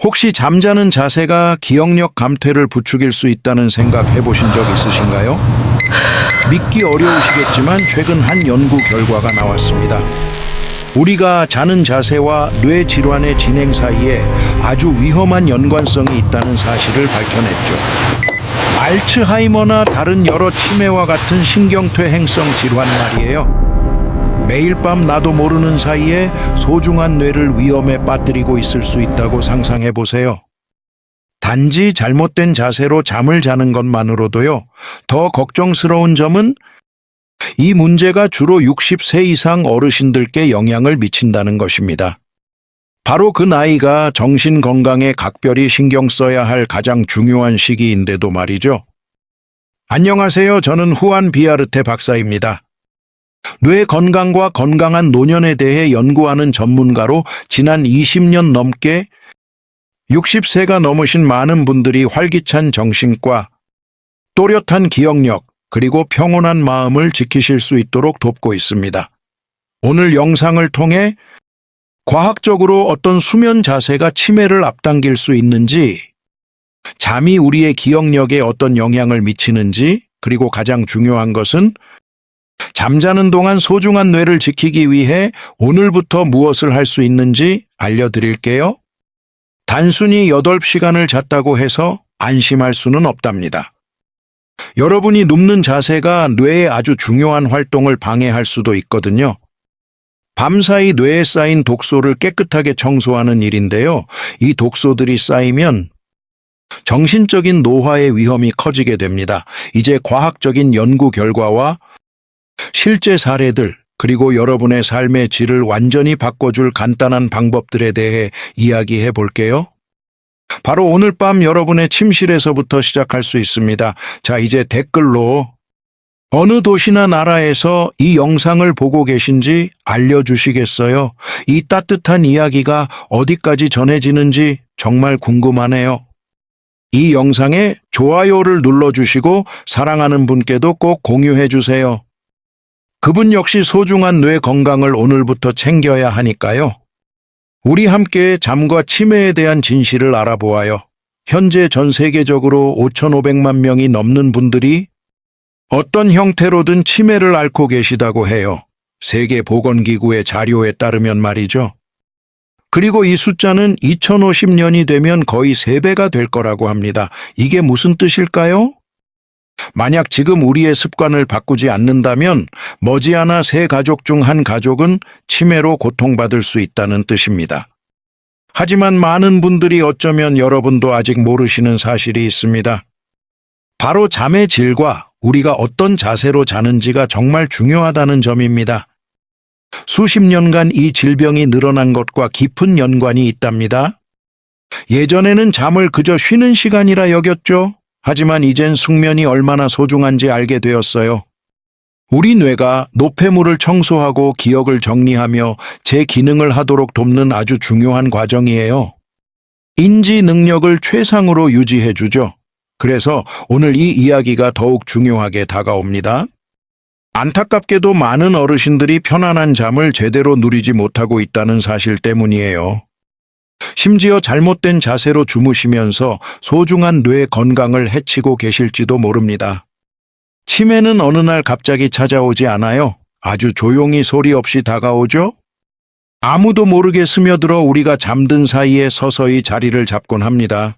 혹시 잠자는 자세가 기억력 감퇴를 부추길 수 있다는 생각 해보신 적 있으신가요? 믿기 어려우시겠지만 최근 한 연구 결과가 나왔습니다. 우리가 자는 자세와 뇌 질환의 진행 사이에 아주 위험한 연관성이 있다는 사실을 밝혀냈죠. 알츠하이머나 다른 여러 치매와 같은 신경퇴 행성 질환 말이에요. 매일 밤 나도 모르는 사이에 소중한 뇌를 위험에 빠뜨리고 있을 수 있다고 상상해 보세요. 단지 잘못된 자세로 잠을 자는 것만으로도요. 더 걱정스러운 점은 이 문제가 주로 60세 이상 어르신들께 영향을 미친다는 것입니다. 바로 그 나이가 정신 건강에 각별히 신경 써야 할 가장 중요한 시기인데도 말이죠. 안녕하세요. 저는 후안 비아르테 박사입니다. 뇌 건강과 건강한 노년에 대해 연구하는 전문가로 지난 20년 넘게 60세가 넘으신 많은 분들이 활기찬 정신과 또렷한 기억력 그리고 평온한 마음을 지키실 수 있도록 돕고 있습니다. 오늘 영상을 통해 과학적으로 어떤 수면 자세가 치매를 앞당길 수 있는지, 잠이 우리의 기억력에 어떤 영향을 미치는지, 그리고 가장 중요한 것은 잠자는 동안 소중한 뇌를 지키기 위해 오늘부터 무엇을 할 수 있는지 알려드릴게요. 단순히 8시간을 잤다고 해서 안심할 수는 없답니다. 여러분이 눕는 자세가 뇌의 아주 중요한 활동을 방해할 수도 있거든요. 밤사이 뇌에 쌓인 독소를 깨끗하게 청소하는 일인데요. 이 독소들이 쌓이면 정신적인 노화의 위험이 커지게 됩니다. 이제 과학적인 연구 결과와 실제 사례들, 그리고 여러분의 삶의 질을 완전히 바꿔줄 간단한 방법들에 대해 이야기해 볼게요. 바로 오늘 밤 여러분의 침실에서부터 시작할 수 있습니다. 자, 이제 댓글로 어느 도시나 나라에서 이 영상을 보고 계신지 알려주시겠어요? 이 따뜻한 이야기가 어디까지 전해지는지 정말 궁금하네요. 이 영상에 좋아요를 눌러주시고 사랑하는 분께도 꼭 공유해 주세요. 그분 역시 소중한 뇌 건강을 오늘부터 챙겨야 하니까요. 우리 함께 잠과 치매에 대한 진실을 알아보아요. 현재 전 세계적으로 5,500만 명이 넘는 분들이 어떤 형태로든 치매를 앓고 계시다고 해요. 세계보건기구의 자료에 따르면 말이죠. 그리고 이 숫자는 2050년이 되면 거의 3배가 될 거라고 합니다. 이게 무슨 뜻일까요? 만약 지금 우리의 습관을 바꾸지 않는다면 머지않아 3가족 중 1가족은 치매로 고통받을 수 있다는 뜻입니다. 하지만 많은 분들이 어쩌면 여러분도 아직 모르시는 사실이 있습니다. 바로 잠의 질과 우리가 어떤 자세로 자는지가 정말 중요하다는 점입니다. 수십 년간 이 질병이 늘어난 것과 깊은 연관이 있답니다. 예전에는 잠을 그저 쉬는 시간이라 여겼죠. 하지만 이젠 숙면이 얼마나 소중한지 알게 되었어요. 우리 뇌가 노폐물을 청소하고 기억을 정리하며 재기능을 하도록 돕는 아주 중요한 과정이에요. 인지 능력을 최상으로 유지해주죠. 그래서 오늘 이 이야기가 더욱 중요하게 다가옵니다. 안타깝게도 많은 어르신들이 편안한 잠을 제대로 누리지 못하고 있다는 사실 때문이에요. 심지어 잘못된 자세로 주무시면서 소중한 뇌 건강을 해치고 계실지도 모릅니다. 치매는 어느 날 갑자기 찾아오지 않아요. 아주 조용히 소리 없이 다가오죠. 아무도 모르게 스며들어 우리가 잠든 사이에 서서히 자리를 잡곤 합니다.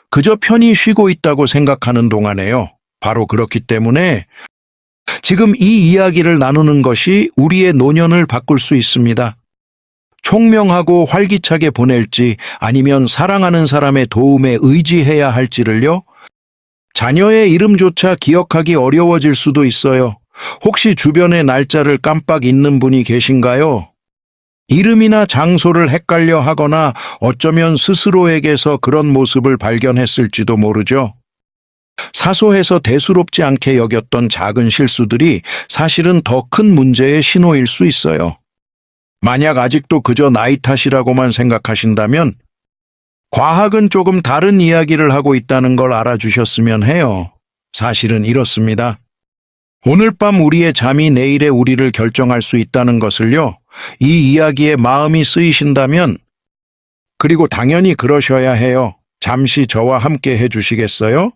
그저 편히 쉬고 있다고 생각하는 동안에요. 바로 그렇기 때문에 지금 이 이야기를 나누는 것이 우리의 노년을 바꿀 수 있습니다. 총명하고 활기차게 보낼지 아니면 사랑하는 사람의 도움에 의지해야 할지를요. 자녀의 이름조차 기억하기 어려워질 수도 있어요. 혹시 주변에 날짜를 깜빡 잊는 분이 계신가요? 이름이나 장소를 헷갈려 하거나 어쩌면 스스로에게서 그런 모습을 발견했을지도 모르죠. 사소해서 대수롭지 않게 여겼던 작은 실수들이 사실은 더 큰 문제의 신호일 수 있어요. 만약 아직도 그저 나이 탓이라고만 생각하신다면 과학은 조금 다른 이야기를 하고 있다는 걸 알아주셨으면 해요. 사실은 이렇습니다. 오늘 밤 우리의 잠이 내일의 우리를 결정할 수 있다는 것을요. 이 이야기에 마음이 쓰이신다면 그리고 당연히 그러셔야 해요. 잠시 저와 함께 해주시겠어요?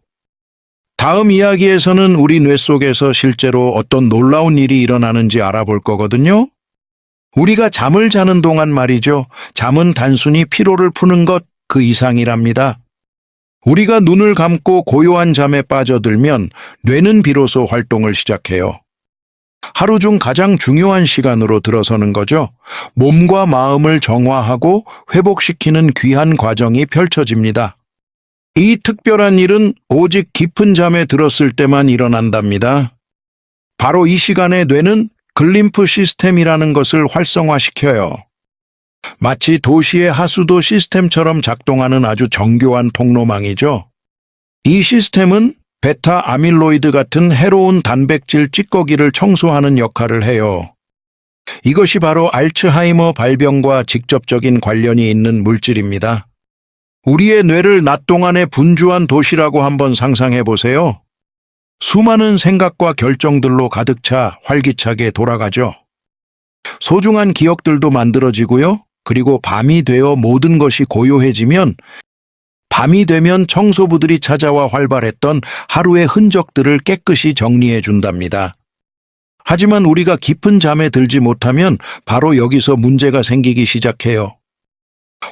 다음 이야기에서는 우리 뇌 속에서 실제로 어떤 놀라운 일이 일어나는지 알아볼 거거든요. 우리가 잠을 자는 동안 말이죠. 잠은 단순히 피로를 푸는 것 그 이상이랍니다. 우리가 눈을 감고 고요한 잠에 빠져들면 뇌는 비로소 활동을 시작해요. 하루 중 가장 중요한 시간으로 들어서는 거죠. 몸과 마음을 정화하고 회복시키는 귀한 과정이 펼쳐집니다. 이 특별한 일은 오직 깊은 잠에 들었을 때만 일어난답니다. 바로 이 시간에 뇌는 글림프 시스템이라는 것을 활성화시켜요. 마치 도시의 하수도 시스템처럼 작동하는 아주 정교한 통로망이죠. 이 시스템은 베타 아밀로이드 같은 해로운 단백질 찌꺼기를 청소하는 역할을 해요. 이것이 바로 알츠하이머 발병과 직접적인 관련이 있는 물질입니다. 우리의 뇌를 낮 동안에 분주한 도시라고 한번 상상해 보세요. 수많은 생각과 결정들로 가득 차 활기차게 돌아가죠. 소중한 기억들도 만들어지고요. 그리고 밤이 되어 모든 것이 고요해지면 밤이 되면 청소부들이 찾아와 활발했던 하루의 흔적들을 깨끗이 정리해 준답니다. 하지만 우리가 깊은 잠에 들지 못하면 바로 여기서 문제가 생기기 시작해요.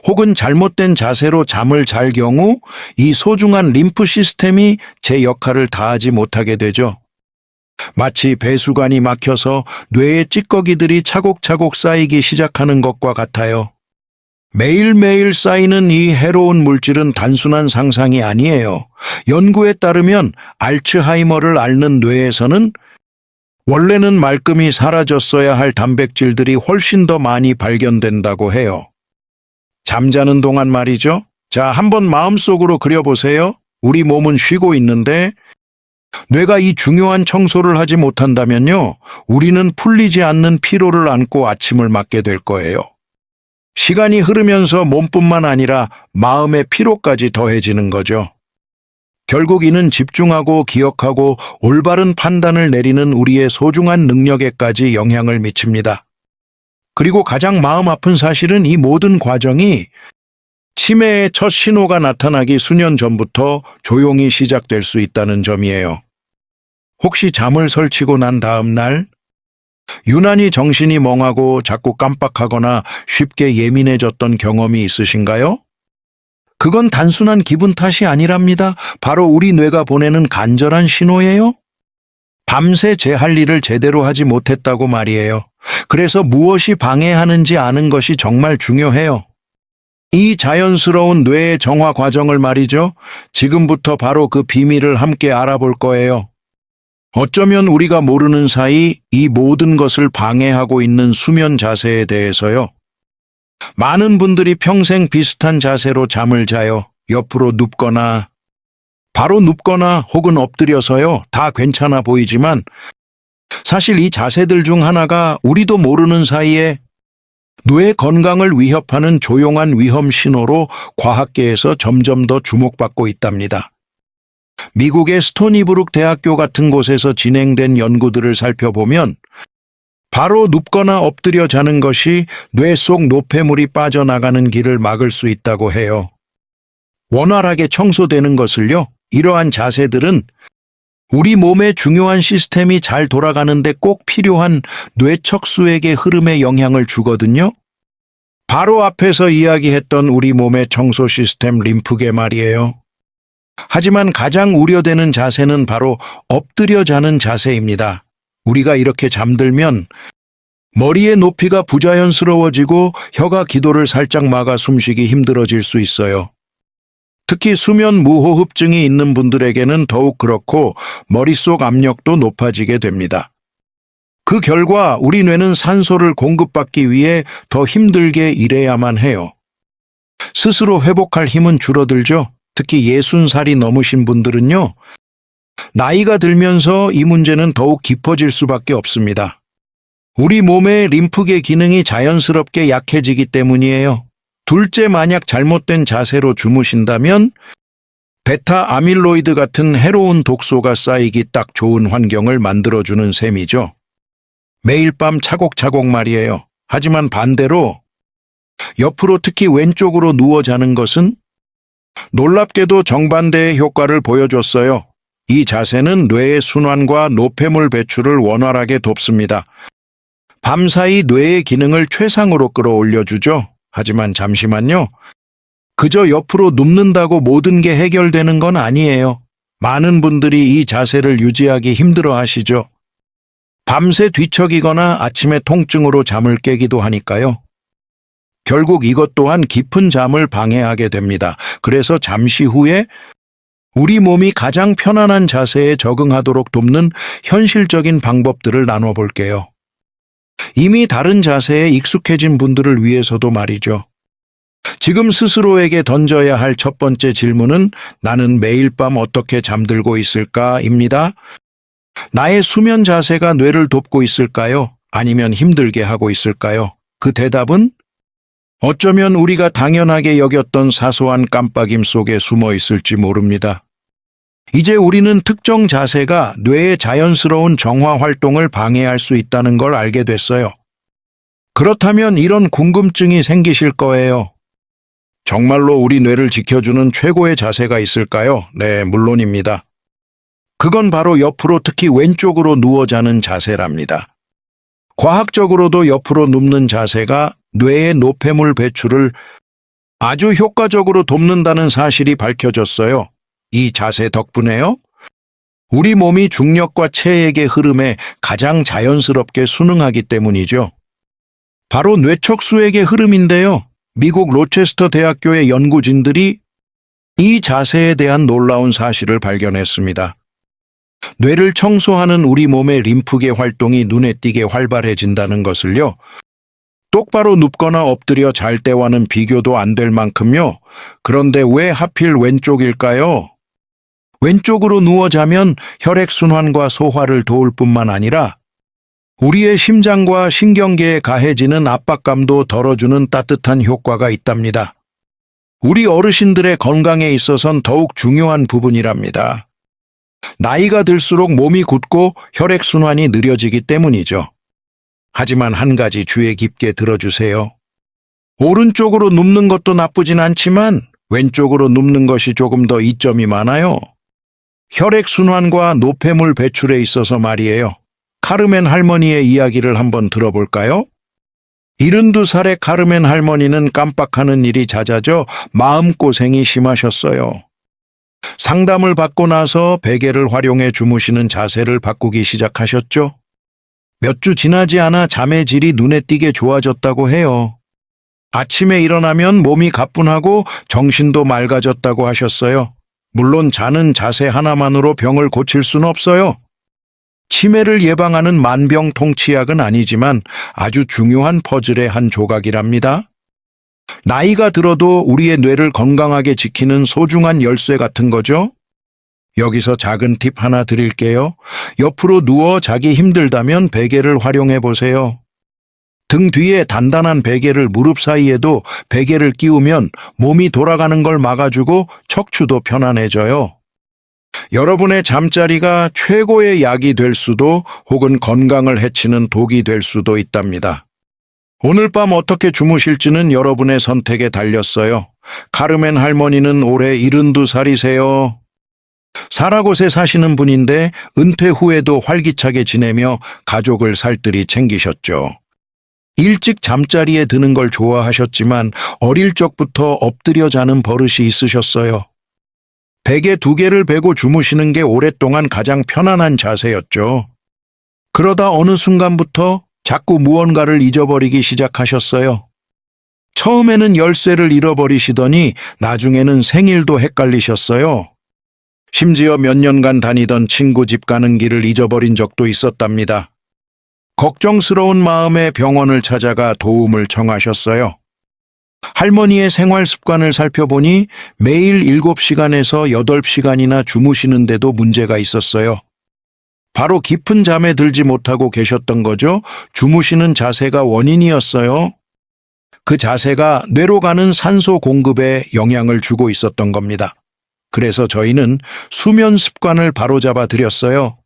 혹은 잘못된 자세로 잠을 잘 경우 이 소중한 림프 시스템이 제 역할을 다하지 못하게 되죠. 마치 배수관이 막혀서 뇌의 찌꺼기들이 차곡차곡 쌓이기 시작하는 것과 같아요. 매일매일 쌓이는 이 해로운 물질은 단순한 상상이 아니에요. 연구에 따르면 알츠하이머를 앓는 뇌에서는 원래는 말끔히 사라졌어야 할 단백질들이 훨씬 더 많이 발견된다고 해요. 잠자는 동안 말이죠. 자, 한번 마음속으로 그려보세요. 우리 몸은 쉬고 있는데 뇌가 이 중요한 청소를 하지 못한다면요. 우리는 풀리지 않는 피로를 안고 아침을 맞게 될 거예요. 시간이 흐르면서 몸뿐만 아니라 마음의 피로까지 더해지는 거죠. 결국 이는 집중하고 기억하고 올바른 판단을 내리는 우리의 소중한 능력에까지 영향을 미칩니다. 그리고 가장 마음 아픈 사실은 이 모든 과정이 치매의 첫 신호가 나타나기 수년 전부터 조용히 시작될 수 있다는 점이에요. 혹시 잠을 설치고 난 다음 날 유난히 정신이 멍하고 자꾸 깜빡하거나 쉽게 예민해졌던 경험이 있으신가요? 그건 단순한 기분 탓이 아니랍니다. 바로 우리 뇌가 보내는 간절한 신호예요. 밤새 제 할 일을 제대로 하지 못했다고 말이에요. 그래서 무엇이 방해하는지 아는 것이 정말 중요해요. 이 자연스러운 뇌의 정화 과정을 말이죠. 지금부터 바로 그 비밀을 함께 알아볼 거예요. 어쩌면 우리가 모르는 사이 이 모든 것을 방해하고 있는 수면 자세에 대해서요. 많은 분들이 평생 비슷한 자세로 잠을 자요. 옆으로 눕거나, 바로 눕거나 혹은 엎드려서요. 다 괜찮아 보이지만 사실 이 자세들 중 하나가 우리도 모르는 사이에 뇌 건강을 위협하는 조용한 위험 신호로 과학계에서 점점 더 주목받고 있답니다. 미국의 스토니브룩 대학교 같은 곳에서 진행된 연구들을 살펴보면 바로 눕거나 엎드려 자는 것이 뇌 속 노폐물이 빠져나가는 길을 막을 수 있다고 해요. 원활하게 청소되는 것을요, 이러한 자세들은 우리 몸의 중요한 시스템이 잘 돌아가는데 꼭 필요한 뇌척수액의 흐름에 영향을 주거든요. 바로 앞에서 이야기했던 우리 몸의 청소 시스템 림프계 말이에요. 하지만 가장 우려되는 자세는 바로 엎드려 자는 자세입니다. 우리가 이렇게 잠들면 머리의 높이가 부자연스러워지고 혀가 기도를 살짝 막아 숨쉬기 힘들어질 수 있어요. 특히 수면 무호흡증이 있는 분들에게는 더욱 그렇고 머릿속 압력도 높아지게 됩니다. 그 결과 우리 뇌는 산소를 공급받기 위해 더 힘들게 일해야만 해요. 스스로 회복할 힘은 줄어들죠. 특히 60살이 넘으신 분들은요. 나이가 들면서 이 문제는 더욱 깊어질 수밖에 없습니다. 우리 몸의 림프계 기능이 자연스럽게 약해지기 때문이에요. 둘째, 만약 잘못된 자세로 주무신다면 베타 아밀로이드 같은 해로운 독소가 쌓이기 딱 좋은 환경을 만들어주는 셈이죠. 매일 밤 차곡차곡 말이에요. 하지만 반대로 옆으로 특히 왼쪽으로 누워 자는 것은 놀랍게도 정반대의 효과를 보여줬어요. 이 자세는 뇌의 순환과 노폐물 배출을 원활하게 돕습니다. 밤사이 뇌의 기능을 최상으로 끌어올려주죠. 하지만 잠시만요. 그저 옆으로 눕는다고 모든 게 해결되는 건 아니에요. 많은 분들이 이 자세를 유지하기 힘들어 하시죠. 밤새 뒤척이거나 아침에 통증으로 잠을 깨기도 하니까요. 결국 이것 또한 깊은 잠을 방해하게 됩니다. 그래서 잠시 후에 우리 몸이 가장 편안한 자세에 적응하도록 돕는 현실적인 방법들을 나눠볼게요. 이미 다른 자세에 익숙해진 분들을 위해서도 말이죠. 지금 스스로에게 던져야 할 첫 번째 질문은 나는 매일 밤 어떻게 잠들고 있을까?입니다. 나의 수면 자세가 뇌를 돕고 있을까요? 아니면 힘들게 하고 있을까요? 그 대답은 어쩌면 우리가 당연하게 여겼던 사소한 깜빡임 속에 숨어 있을지 모릅니다. 이제 우리는 특정 자세가 뇌의 자연스러운 정화 활동을 방해할 수 있다는 걸 알게 됐어요. 그렇다면 이런 궁금증이 생기실 거예요. 정말로 우리 뇌를 지켜주는 최고의 자세가 있을까요? 네, 물론입니다. 그건 바로 옆으로 특히 왼쪽으로 누워 자는 자세랍니다. 과학적으로도 옆으로 눕는 자세가 뇌의 노폐물 배출을 아주 효과적으로 돕는다는 사실이 밝혀졌어요. 이 자세 덕분에요. 우리 몸이 중력과 체액의 흐름에 가장 자연스럽게 순응하기 때문이죠. 바로 뇌척수액의 흐름인데요. 미국 로체스터 대학교의 연구진들이 이 자세에 대한 놀라운 사실을 발견했습니다. 뇌를 청소하는 우리 몸의 림프계 활동이 눈에 띄게 활발해진다는 것을요. 똑바로 눕거나 엎드려 잘 때와는 비교도 안 될 만큼요. 그런데 왜 하필 왼쪽일까요? 왼쪽으로 누워 자면 혈액순환과 소화를 도울 뿐만 아니라 우리의 심장과 신경계에 가해지는 압박감도 덜어주는 따뜻한 효과가 있답니다. 우리 어르신들의 건강에 있어선 더욱 중요한 부분이랍니다. 나이가 들수록 몸이 굳고 혈액순환이 느려지기 때문이죠. 하지만 한 가지 주의 깊게 들어주세요. 오른쪽으로 눕는 것도 나쁘진 않지만 왼쪽으로 눕는 것이 조금 더 이점이 많아요. 혈액순환과 노폐물 배출에 있어서 말이에요. 카르멘 할머니의 이야기를 한번 들어볼까요? 72살의 카르멘 할머니는 깜빡하는 일이 잦아져 마음고생이 심하셨어요. 상담을 받고 나서 베개를 활용해 주무시는 자세를 바꾸기 시작하셨죠. 몇 주 지나지 않아 잠의 질이 눈에 띄게 좋아졌다고 해요. 아침에 일어나면 몸이 가뿐하고 정신도 맑아졌다고 하셨어요. 물론 자는 자세 하나만으로 병을 고칠 순 없어요. 치매를 예방하는 만병통치약은 아니지만 아주 중요한 퍼즐의 한 조각이랍니다. 나이가 들어도 우리의 뇌를 건강하게 지키는 소중한 열쇠 같은 거죠. 여기서 작은 팁 하나 드릴게요. 옆으로 누워 자기 힘들다면 베개를 활용해 보세요. 등 뒤에 단단한 베개를 무릎 사이에도 베개를 끼우면 몸이 돌아가는 걸 막아주고 척추도 편안해져요. 여러분의 잠자리가 최고의 약이 될 수도 혹은 건강을 해치는 독이 될 수도 있답니다. 오늘 밤 어떻게 주무실지는 여러분의 선택에 달렸어요. 카르멘 할머니는 올해 72살이세요. 사라곳에 사시는 분인데 은퇴 후에도 활기차게 지내며 가족을 살뜰히 챙기셨죠. 일찍 잠자리에 드는 걸 좋아하셨지만 어릴 적부터 엎드려 자는 버릇이 있으셨어요. 베개 2개를 베고 주무시는 게 오랫동안 가장 편안한 자세였죠. 그러다 어느 순간부터 자꾸 무언가를 잊어버리기 시작하셨어요. 처음에는 열쇠를 잃어버리시더니 나중에는 생일도 헷갈리셨어요. 심지어 몇 년간 다니던 친구 집 가는 길을 잊어버린 적도 있었답니다. 걱정스러운 마음에 병원을 찾아가 도움을 청하셨어요. 할머니의 생활 습관을 살펴보니 매일 7시간에서 8시간이나 주무시는데도 문제가 있었어요. 바로 깊은 잠에 들지 못하고 계셨던 거죠. 주무시는 자세가 원인이었어요. 그 자세가 뇌로 가는 산소 공급에 영향을 주고 있었던 겁니다. 그래서 저희는 수면 습관을 바로잡아 드렸어요.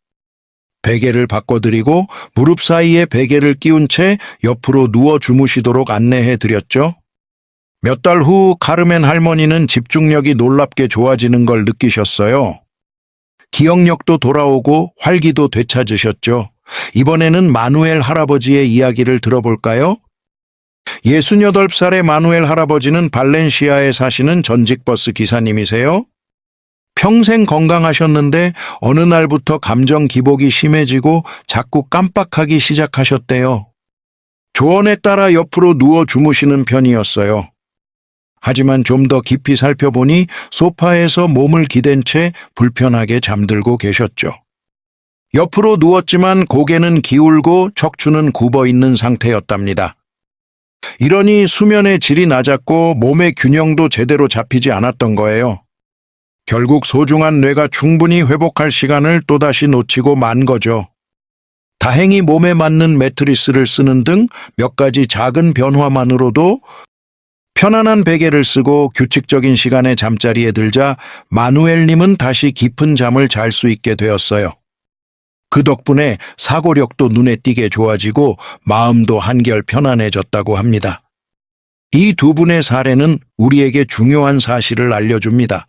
베개를 바꿔드리고 무릎 사이에 베개를 끼운 채 옆으로 누워 주무시도록 안내해 드렸죠. 몇 달 후 카르멘 할머니는 집중력이 놀랍게 좋아지는 걸 느끼셨어요. 기억력도 돌아오고 활기도 되찾으셨죠. 이번에는 마누엘 할아버지의 이야기를 들어볼까요? 68살의 마누엘 할아버지는 발렌시아에 사시는 전직 버스 기사님이세요. 평생 건강하셨는데 어느 날부터 감정 기복이 심해지고 자꾸 깜빡하기 시작하셨대요. 조언에 따라 옆으로 누워 주무시는 편이었어요. 하지만 좀 더 깊이 살펴보니 소파에서 몸을 기댄 채 불편하게 잠들고 계셨죠. 옆으로 누웠지만 고개는 기울고 척추는 굽어 있는 상태였답니다. 이러니 수면의 질이 낮았고 몸의 균형도 제대로 잡히지 않았던 거예요. 결국 소중한 뇌가 충분히 회복할 시간을 또다시 놓치고 만 거죠. 다행히 몸에 맞는 매트리스를 쓰는 등 몇 가지 작은 변화만으로도 편안한 베개를 쓰고 규칙적인 시간에 잠자리에 들자 마누엘님은 다시 깊은 잠을 잘 수 있게 되었어요. 그 덕분에 사고력도 눈에 띄게 좋아지고 마음도 한결 편안해졌다고 합니다. 이 두 분의 사례는 우리에게 중요한 사실을 알려줍니다.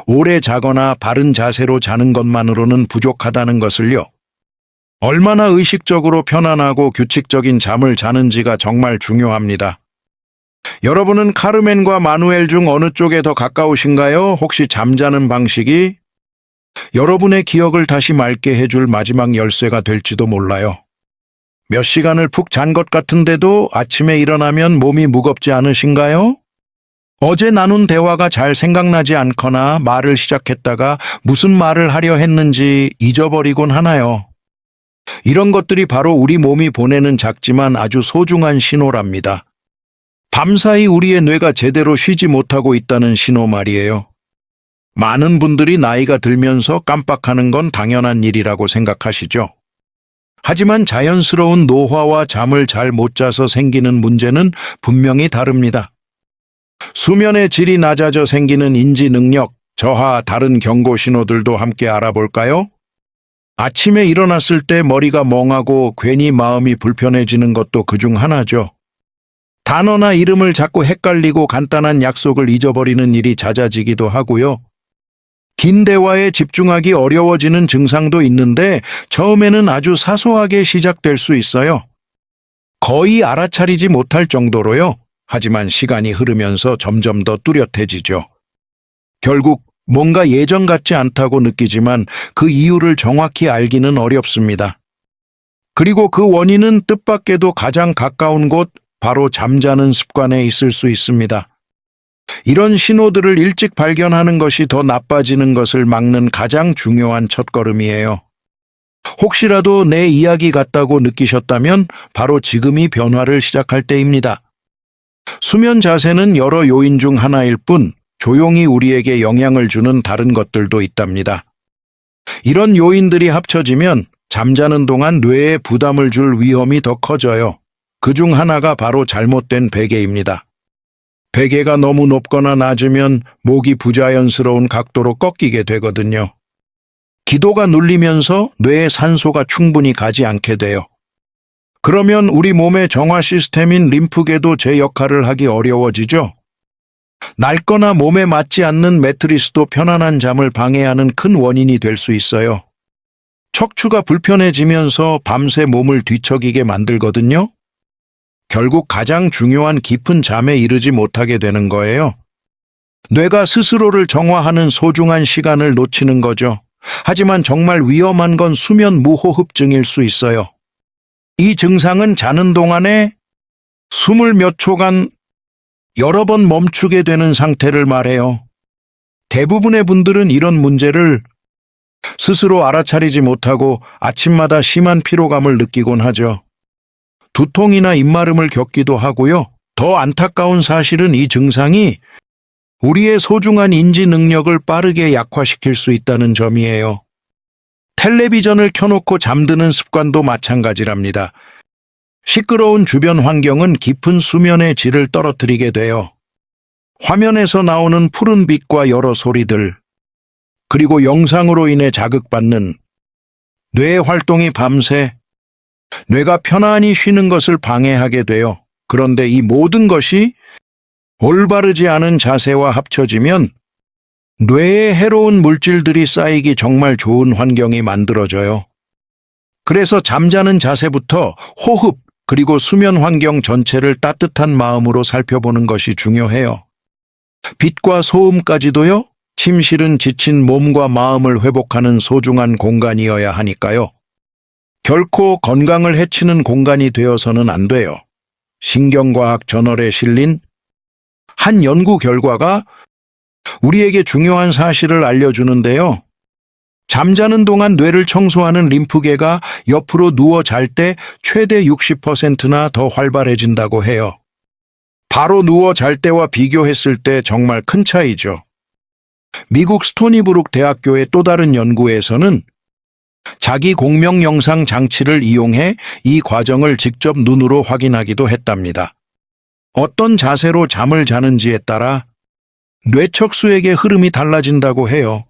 오래 자거나 바른 자세로 자는 것만으로는 부족하다는 것을요. 얼마나 의식적으로 편안하고 규칙적인 잠을 자는지가 정말 중요합니다. 여러분은 카르멘과 마누엘 중 어느 쪽에 더 가까우신가요? 혹시 잠자는 방식이 여러분의 기억을 다시 맑게 해줄 마지막 열쇠가 될지도 몰라요. 몇 시간을 푹 잔 것 같은데도 아침에 일어나면 몸이 무겁지 않으신가요? 어제 나눈 대화가 잘 생각나지 않거나 말을 시작했다가 무슨 말을 하려 했는지 잊어버리곤 하나요? 이런 것들이 바로 우리 몸이 보내는 작지만 아주 소중한 신호랍니다. 밤사이 우리의 뇌가 제대로 쉬지 못하고 있다는 신호 말이에요. 많은 분들이 나이가 들면서 깜빡하는 건 당연한 일이라고 생각하시죠. 하지만 자연스러운 노화와 잠을 잘 못 자서 생기는 문제는 분명히 다릅니다. 수면의 질이 낮아져 생기는 인지 능력, 저하, 다른 경고 신호들도 함께 알아볼까요? 아침에 일어났을 때 머리가 멍하고 괜히 마음이 불편해지는 것도 그중 하나죠. 단어나 이름을 자꾸 헷갈리고 간단한 약속을 잊어버리는 일이 잦아지기도 하고요. 긴 대화에 집중하기 어려워지는 증상도 있는데 처음에는 아주 사소하게 시작될 수 있어요. 거의 알아차리지 못할 정도로요. 하지만 시간이 흐르면서 점점 더 뚜렷해지죠. 결국 뭔가 예전 같지 않다고 느끼지만 그 이유를 정확히 알기는 어렵습니다. 그리고 그 원인은 뜻밖에도 가장 가까운 곳, 바로 잠자는 습관에 있을 수 있습니다. 이런 신호들을 일찍 발견하는 것이 더 나빠지는 것을 막는 가장 중요한 첫걸음이에요. 혹시라도 내 이야기 같다고 느끼셨다면 바로 지금이 변화를 시작할 때입니다. 수면 자세는 여러 요인 중 하나일 뿐 조용히 우리에게 영향을 주는 다른 것들도 있답니다. 이런 요인들이 합쳐지면 잠자는 동안 뇌에 부담을 줄 위험이 더 커져요. 그중 하나가 바로 잘못된 베개입니다. 베개가 너무 높거나 낮으면 목이 부자연스러운 각도로 꺾이게 되거든요. 기도가 눌리면서 뇌에 산소가 충분히 가지 않게 돼요. 그러면 우리 몸의 정화 시스템인 림프계도 제 역할을 하기 어려워지죠. 낡거나 몸에 맞지 않는 매트리스도 편안한 잠을 방해하는 큰 원인이 될 수 있어요. 척추가 불편해지면서 밤새 몸을 뒤척이게 만들거든요. 결국 가장 중요한 깊은 잠에 이르지 못하게 되는 거예요. 뇌가 스스로를 정화하는 소중한 시간을 놓치는 거죠. 하지만 정말 위험한 건 수면 무호흡증일 수 있어요. 이 증상은 자는 동안에 숨을 몇 초간 여러 번 멈추게 되는 상태를 말해요. 대부분의 분들은 이런 문제를 스스로 알아차리지 못하고 아침마다 심한 피로감을 느끼곤 하죠. 두통이나 입마름을 겪기도 하고요. 더 안타까운 사실은 이 증상이 우리의 소중한 인지 능력을 빠르게 약화시킬 수 있다는 점이에요. 텔레비전을 켜놓고 잠드는 습관도 마찬가지랍니다. 시끄러운 주변 환경은 깊은 수면의 질을 떨어뜨리게 돼요. 화면에서 나오는 푸른 빛과 여러 소리들, 그리고 영상으로 인해 자극받는 뇌의 활동이 밤새 뇌가 편안히 쉬는 것을 방해하게 돼요. 그런데 이 모든 것이 올바르지 않은 자세와 합쳐지면 뇌에 해로운 물질들이 쌓이기 정말 좋은 환경이 만들어져요. 그래서 잠자는 자세부터 호흡, 그리고 수면 환경 전체를 따뜻한 마음으로 살펴보는 것이 중요해요. 빛과 소음까지도요, 침실은 지친 몸과 마음을 회복하는 소중한 공간이어야 하니까요. 결코 건강을 해치는 공간이 되어서는 안 돼요. 신경과학 저널에 실린 한 연구 결과가 우리에게 중요한 사실을 알려주는데요. 잠자는 동안 뇌를 청소하는 림프계가 옆으로 누워 잘 때 최대 60%나 더 활발해진다고 해요. 바로 누워 잘 때와 비교했을 때 정말 큰 차이죠. 미국 스토니브룩 대학교의 또 다른 연구에서는 자기 공명 영상 장치를 이용해 이 과정을 직접 눈으로 확인하기도 했답니다. 어떤 자세로 잠을 자는지에 따라 뇌척수액의 흐름이 달라진다고 해요.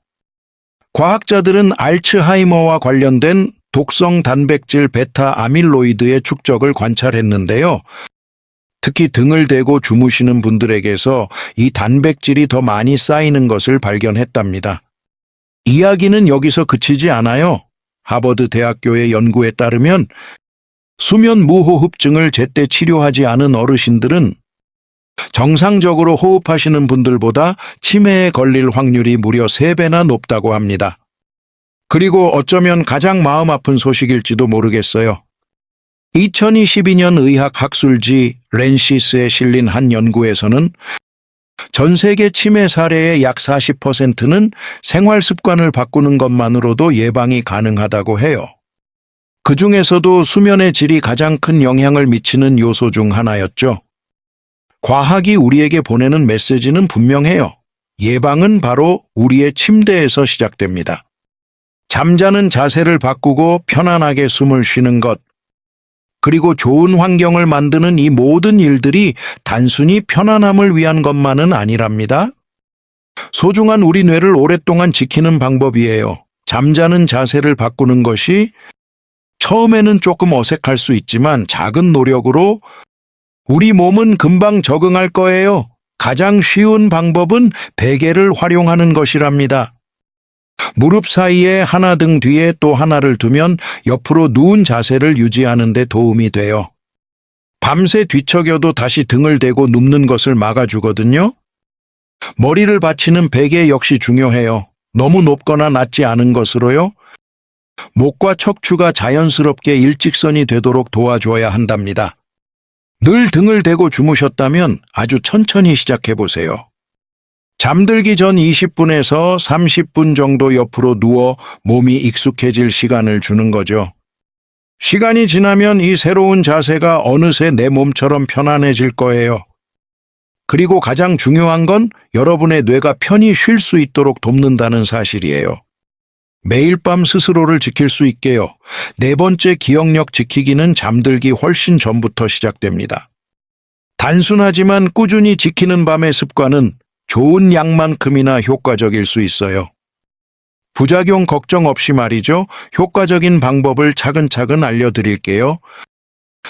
과학자들은 알츠하이머와 관련된 독성 단백질 베타 아밀로이드의 축적을 관찰했는데요. 특히 등을 대고 주무시는 분들에게서 이 단백질이 더 많이 쌓이는 것을 발견했답니다. 이야기는 여기서 그치지 않아요. 하버드 대학교의 연구에 따르면 수면 무호흡증을 제때 치료하지 않은 어르신들은 정상적으로 호흡하시는 분들보다 치매에 걸릴 확률이 무려 3배나 높다고 합니다. 그리고 어쩌면 가장 마음 아픈 소식일지도 모르겠어요. 2022년 의학 학술지 렌시스에 실린 한 연구에서는 전 세계 치매 사례의 약 40%는 생활 습관을 바꾸는 것만으로도 예방이 가능하다고 해요. 그 중에서도 수면의 질이 가장 큰 영향을 미치는 요소 중 하나였죠. 과학이 우리에게 보내는 메시지는 분명해요. 예방은 바로 우리의 침대에서 시작됩니다. 잠자는 자세를 바꾸고 편안하게 숨을 쉬는 것, 그리고 좋은 환경을 만드는 이 모든 일들이 단순히 편안함을 위한 것만은 아니랍니다. 소중한 우리 뇌를 오랫동안 지키는 방법이에요. 잠자는 자세를 바꾸는 것이 처음에는 조금 어색할 수 있지만 작은 노력으로 우리 몸은 금방 적응할 거예요. 가장 쉬운 방법은 베개를 활용하는 것이랍니다. 무릎 사이에 하나 등 뒤에 또 하나를 두면 옆으로 누운 자세를 유지하는 데 도움이 돼요. 밤새 뒤척여도 다시 등을 대고 눕는 것을 막아주거든요. 머리를 받치는 베개 역시 중요해요. 너무 높거나 낮지 않은 것으로요. 목과 척추가 자연스럽게 일직선이 되도록 도와줘야 한답니다. 늘 등을 대고 주무셨다면 아주 천천히 시작해보세요. 잠들기 전 20분에서 30분 정도 옆으로 누워 몸이 익숙해질 시간을 주는 거죠. 시간이 지나면 이 새로운 자세가 어느새 내 몸처럼 편안해질 거예요. 그리고 가장 중요한 건 여러분의 뇌가 편히 쉴 수 있도록 돕는다는 사실이에요. 매일 밤 스스로를 지킬 수 있게요. 4번째 기억력 지키기는 잠들기 훨씬 전부터 시작됩니다. 단순하지만 꾸준히 지키는 밤의 습관은 좋은 약만큼이나 효과적일 수 있어요. 부작용 걱정 없이 말이죠. 효과적인 방법을 차근차근 알려드릴게요.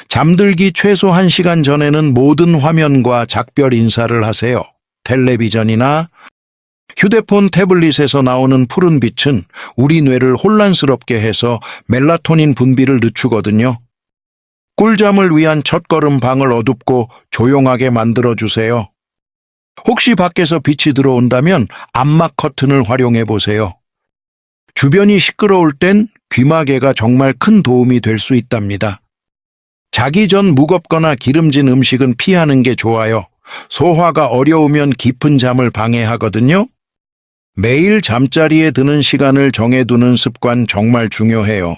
잠들기 최소 1시간 전에는 모든 화면과 작별 인사를 하세요. 텔레비전이나 휴대폰, 태블릿에서 나오는 푸른 빛은 우리 뇌를 혼란스럽게 해서 멜라토닌 분비를 늦추거든요. 꿀잠을 위한 첫걸음 방을 어둡고 조용하게 만들어주세요. 혹시 밖에서 빛이 들어온다면 암막 커튼을 활용해 보세요. 주변이 시끄러울 땐 귀마개가 정말 큰 도움이 될 수 있답니다. 자기 전 무겁거나 기름진 음식은 피하는 게 좋아요. 소화가 어려우면 깊은 잠을 방해하거든요. 매일 잠자리에 드는 시간을 정해두는 습관 정말 중요해요.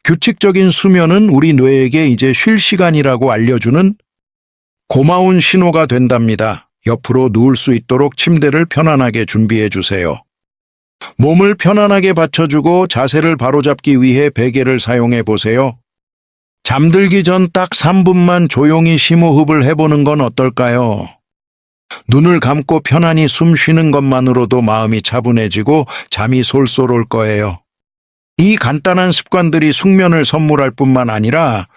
규칙적인 수면은 우리 뇌에게 이제 쉴 시간이라고 알려주는 고마운 신호가 된답니다. 옆으로 누울 수 있도록 침대를 편안하게 준비해 주세요. 몸을 편안하게 받쳐주고 자세를 바로잡기 위해 베개를 사용해 보세요. 잠들기 전 딱 3분만 조용히 심호흡을 해보는 건 어떨까요? 눈을 감고 편안히 숨 쉬는 것만으로도 마음이 차분해지고 잠이 솔솔 올 거예요. 이 간단한 습관들이 숙면을 선물할 뿐만 아니라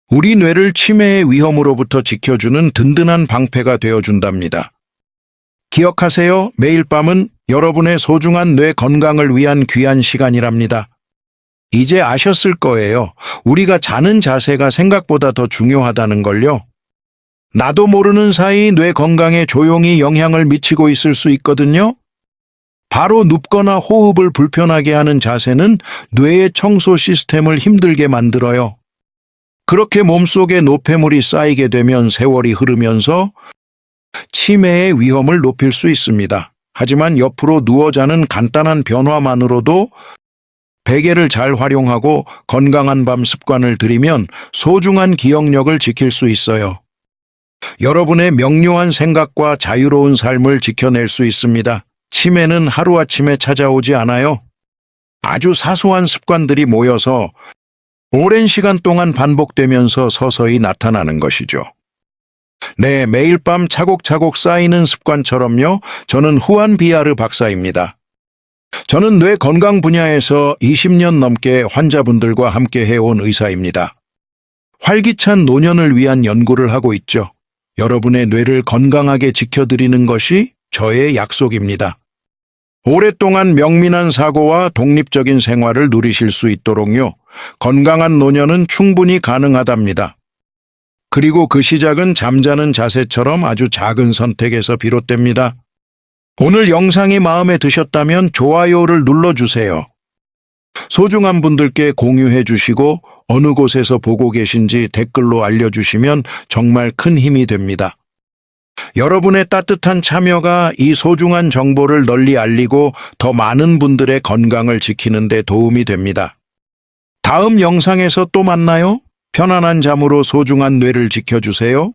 우리 뇌를 치매의 위험으로부터 지켜주는 든든한 방패가 되어준답니다. 기억하세요. 매일 밤은 여러분의 소중한 뇌 건강을 위한 귀한 시간이랍니다. 이제 아셨을 거예요. 우리가 자는 자세가 생각보다 더 중요하다는 걸요. 나도 모르는 사이 뇌 건강에 조용히 영향을 미치고 있을 수 있거든요. 바로 눕거나 호흡을 불편하게 하는 자세는 뇌의 청소 시스템을 힘들게 만들어요. 그렇게 몸속에 노폐물이 쌓이게 되면 세월이 흐르면서 치매의 위험을 높일 수 있습니다. 하지만 옆으로 누워 자는 간단한 변화만으로도 베개를 잘 활용하고 건강한 밤 습관을 들이면 소중한 기억력을 지킬 수 있어요. 여러분의 명료한 생각과 자유로운 삶을 지켜낼 수 있습니다. 치매는 하루아침에 찾아오지 않아요. 아주 사소한 습관들이 모여서 오랜 시간 동안 반복되면서 서서히 나타나는 것이죠. 네, 매일 밤 차곡차곡 쌓이는 습관처럼요. 저는 후안 비아르 박사입니다. 저는 뇌 건강 분야에서 20년 넘게 환자분들과 함께 해온 의사입니다. 활기찬 노년을 위한 연구를 하고 있죠. 여러분의 뇌를 건강하게 지켜드리는 것이 저의 약속입니다. 오랫동안 명민한 사고와 독립적인 생활을 누리실 수 있도록요. 건강한 노년은 충분히 가능하답니다. 그리고 그 시작은 잠자는 자세처럼 아주 작은 선택에서 비롯됩니다. 오늘 영상이 마음에 드셨다면 좋아요를 눌러주세요. 소중한 분들께 공유해 주시고 어느 곳에서 보고 계신지 댓글로 알려주시면 정말 큰 힘이 됩니다. 여러분의 따뜻한 참여가 이 소중한 정보를 널리 알리고 더 많은 분들의 건강을 지키는 데 도움이 됩니다. 다음 영상에서 또 만나요. 편안한 잠으로 소중한 뇌를 지켜주세요.